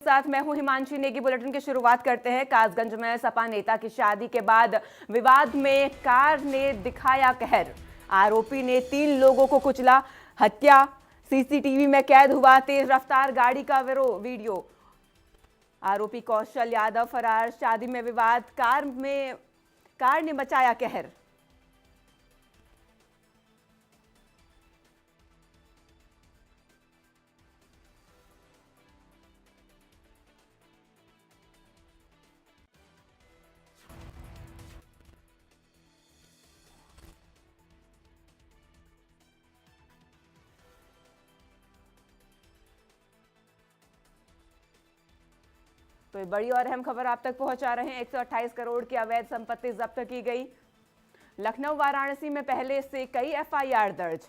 साथ मैं हूं हिमांशी नेगी। बुलेटिन की शुरुआत करते हैं। कासगंज में सपा नेता की शादी के बाद विवाद में कार ने दिखाया कहर। आरोपी ने 3 लोगों को कुचला, हत्या। सीसीटीवी में कैद हुआ तेज रफ्तार गाड़ी का वीडियो। आरोपी कौशल यादव फरार। शादी में विवाद, कार ने मचाया कहर। तो बड़ी और अहम खबर आप तक पहुंचा रहे हैं। 128 करोड़ की अवैध संपत्ति जब्त की गई। लखनऊ वाराणसी में पहले से कई एफआईआर दर्ज।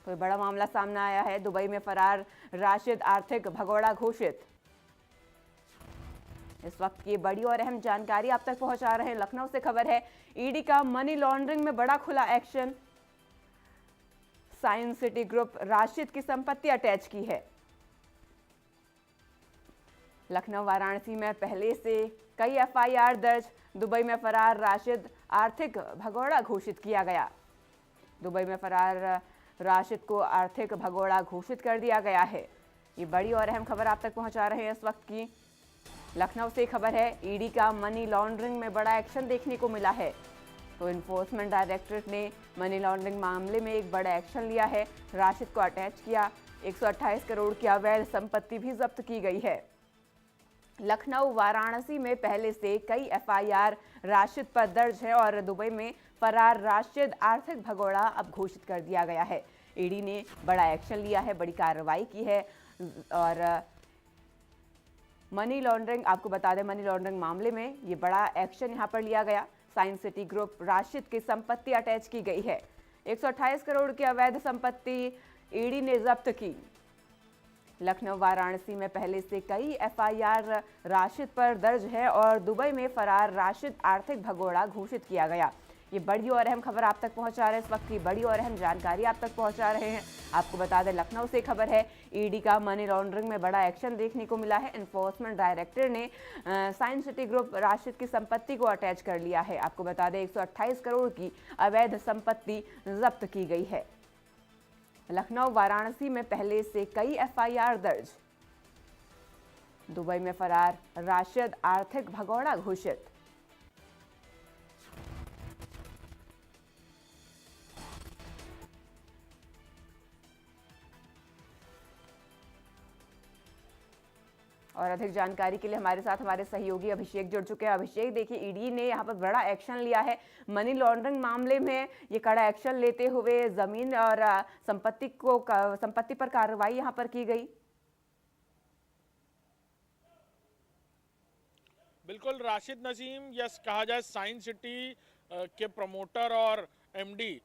कोई बड़ा मामला सामने आया है। दुबई में फरार राशिद आर्थिक भगोड़ा घोषित। इस वक्त की बड़ी और अहम जानकारी आप तक पहुंचा रहे हैं। लखनऊ से खबर है, ईडी का मनी लॉन्ड्रिंग में बड़ा खुला action. Science city group Rashid की संपत्ति अटैच की है। लखनऊ वाराणसी में पहले से कई एफआईआर दर्ज। दुबई में फरार राशिद आर्थिक भगोड़ा घोषित किया गया। दुबई में फरार राशिद को आर्थिक भगोड़ा घोषित कर दिया गया है। ये बड़ी और अहम खबर आप तक पहुंचा रहे हैं इस वक्त की। लखनऊ से खबर है, ईडी का मनी लॉन्ड्रिंग में बड़ा एक्शन देखने को मिला है। तो इन्फोर्समेंट डायरेक्टरेट ने मनी लॉन्ड्रिंग मामले में एक बड़ा एक्शन लिया है। राशिद को अटैच किया। 128 करोड़ की अवैध संपत्ति भी जब्त की गई है। लखनऊ वाराणसी में पहले से कई एफआईआर राशिद पर दर्ज है और दुबई में फरार राशिद आर्थिक भगोड़ा अब घोषित कर दिया गया है। ईडी ने बड़ा एक्शन लिया है, बड़ी कार्रवाई की है। और मनी लॉन्ड्रिंग, आपको बता दें, मनी लॉन्ड्रिंग मामले में ये बड़ा एक्शन यहां पर लिया गया। साइंस सिटी ग्रुप राशिद की संपत्ति अटैच की गई है। 128 करोड़ की अवैध संपत्ति ईडी ने जब्त की। लखनऊ वाराणसी में पहले से कई एफआईआर राशिद पर दर्ज है और दुबई में फरार राशिद आर्थिक भगोड़ा घोषित किया गया। ये बड़ी और अहम खबर आप तक पहुंचा रहे हैं। इस वक्त की बड़ी और अहम जानकारी आप तक पहुंचा रहे हैं। आपको बता दें, लखनऊ से खबर है, ईडी का मनी लॉन्ड्रिंग में बड़ा एक्शन देखने को मिला है। इन्फोर्समेंट डायरेक्टर ने साइंस सिटी ग्रुप राशिद की संपत्ति को अटैच कर लिया है। आपको बता दें, 128 करोड़ की अवैध संपत्ति जब्त की गई है। लखनऊ वाराणसी में पहले से कई एफआईआर दर्ज। दुबई में फरार राशिद आर्थिक भगोड़ा घोषित। और अधिक जानकारी के लिए हमारे साथ हमारे सहयोगी अभिषेक जुड़ चुके हैं। अभिषेक, देखिए, ईडी ने यहाँ पर बड़ा एक्शन लिया है मनी लॉन्ड्रिंग मामले में। ये कड़ा एक्शन लेते हुए जमीन और संपत्ति पर कार्रवाई यहाँ पर की गई। बिल्कुल, राशिद नसीम या कहा जाए साइंस सिटी के प्रमोटर और एमडी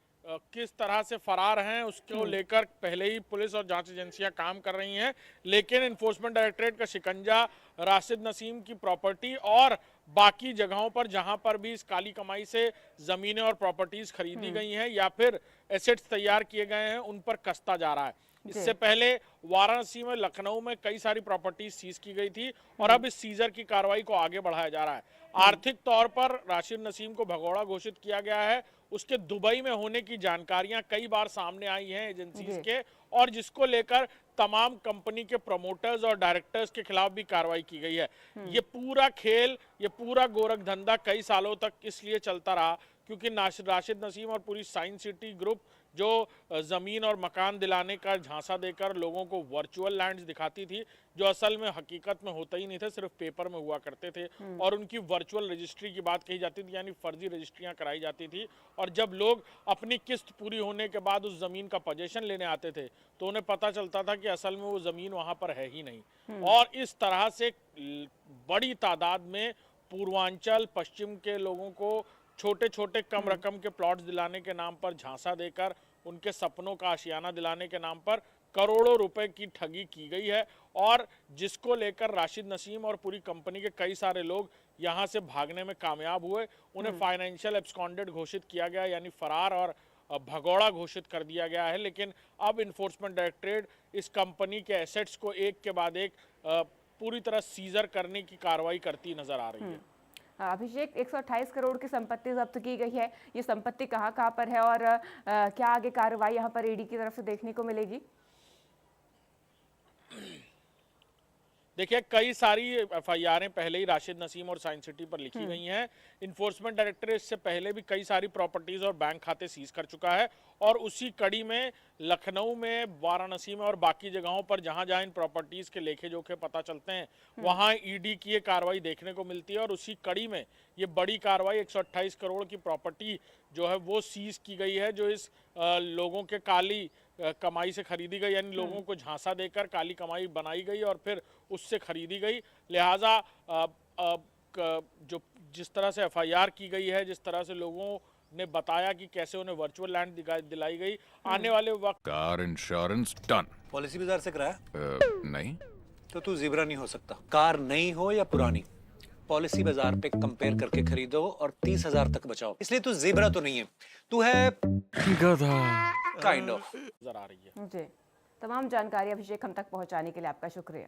किस तरह से फरार हैं उसको लेकर पहले ही पुलिस और जांच एजेंसियां काम कर रही हैं। लेकिन इन्फोर्समेंट डायरेक्टरेट का शिकंजा राशिद नसीम की प्रॉपर्टी और बाकी जगहों पर जहां पर भी इस काली कमाई से जमीनें और प्रॉपर्टीज खरीदी गई हैं या फिर एसेट्स तैयार किए गए हैं, उन पर कसता जा रहा है। इससे पहले वाराणसी में, लखनऊ में कई सारी प्रॉपर्टीज सीज की गई थी और अब इस सीजर की कार्रवाई को आगे बढ़ाया जा रहा है। आर्थिक तौर पर राशिद नसीम को भगोड़ा घोषित किया गया है। उसके दुबई में होने की जानकारियां कई बार सामने आई हैं एजेंसीज के, और जिसको लेकर तमाम कंपनी के प्रमोटर्स और डायरेक्टर्स के खिलाफ भी कार्रवाई की गई है। ये पूरा खेल, ये पूरा गोरख धंधा कई सालों तक इसलिए चलता रहा क्योंकि राशिद नसीम और पूरी साइंस सिटी ग्रुप जो जमीन और मकान दिलाने का झांसा देकर लोगों को वर्चुअल लैंड्स दिखाती थी, जो असल में हकीकत में होता ही नहीं था, सिर्फ पेपर में हुआ करते थे। और उनकी वर्चुअल रजिस्ट्री की बात कही जाती थी, यानी फर्जी रजिस्ट्रियां कराई जाती थी। और जब लोग अपनी किस्त पूरी होने के बाद उस जमीन का पोजीशन लेने आते थे तो उन्हें पता चलता था कि असल में वो जमीन वहां पर है ही नहीं। और इस तरह से बड़ी तादाद में पूर्वांचल, पश्चिम के लोगों को छोटे छोटे कम रकम के प्लॉट्स दिलाने के नाम पर झांसा देकर, उनके सपनों का आशियाना दिलाने के नाम पर करोड़ों रुपए की ठगी की गई है। और जिसको लेकर राशिद नसीम और पूरी कंपनी के कई सारे लोग यहां से भागने में कामयाब हुए। उन्हें फाइनेंशियल एब्सकॉन्डेड घोषित किया गया, यानी फरार और भगोड़ा घोषित कर दिया गया है। लेकिन अब इन्फोर्समेंट डायरेक्टरेट इस कंपनी के एसेट्स को एक के बाद एक पूरी तरह सीजर करने की कार्रवाई करती नजर आ रही है। अभिषेक, 128 करोड़ की संपत्ति जब्त की गई है। ये संपत्ति कहाँ कहाँ पर है और क्या आगे कार्रवाई यहाँ पर ईडी की तरफ से देखने को मिलेगी? देखिए, कई सारी एफआईआरें पहले ही राशिद नसीम और साइंस सिटी पर लिखी गई हैं। इन्फोर्समेंट डायरेक्टरेट इससे पहले भी कई सारी प्रॉपर्टीज और बैंक खाते सीज कर चुका है और उसी कड़ी में लखनऊ में, वाराणसी में और बाकी जगहों पर जहां जहां इन प्रॉपर्टीज के लेखे जोखे पता चलते हैं वहां ईडी की ये कार्रवाई देखने को मिलती है। और उसी कड़ी में ये बड़ी कार्रवाई 128 करोड़ की प्रॉपर्टी जो है वो सीज की गई है, जो इस लोगों के काली कमाई से खरीदी गई, यानी लोगों को झांसा देकर काली कमाई बनाई गई और फिर उससे खरीदी गई। लिहाजा जो जिस तरह से एफआईआर की गई है, जिस तरह से लोगों ने बताया कि कैसे उन्हें वर्चुअल लैंड दिलाई गई, आने वाले वक्त कार इंश्योरेंस डन। पॉलिसी बाजार से कराया? नहीं। तो तू ज़ीब्रा नहीं हो सकता। कार नई हो या पुरानी, पॉलिसी बाजार पे कंपेयर करके खरीदो और 30,000 तक बचाओ। इसलिए तू ज़ीब्रा तो नहीं है, तू है गधा। Kind of. नजर आ रही है। जी, तमाम जानकारी अभिषेक हम तक पहुंचाने के लिए आपका शुक्रिया।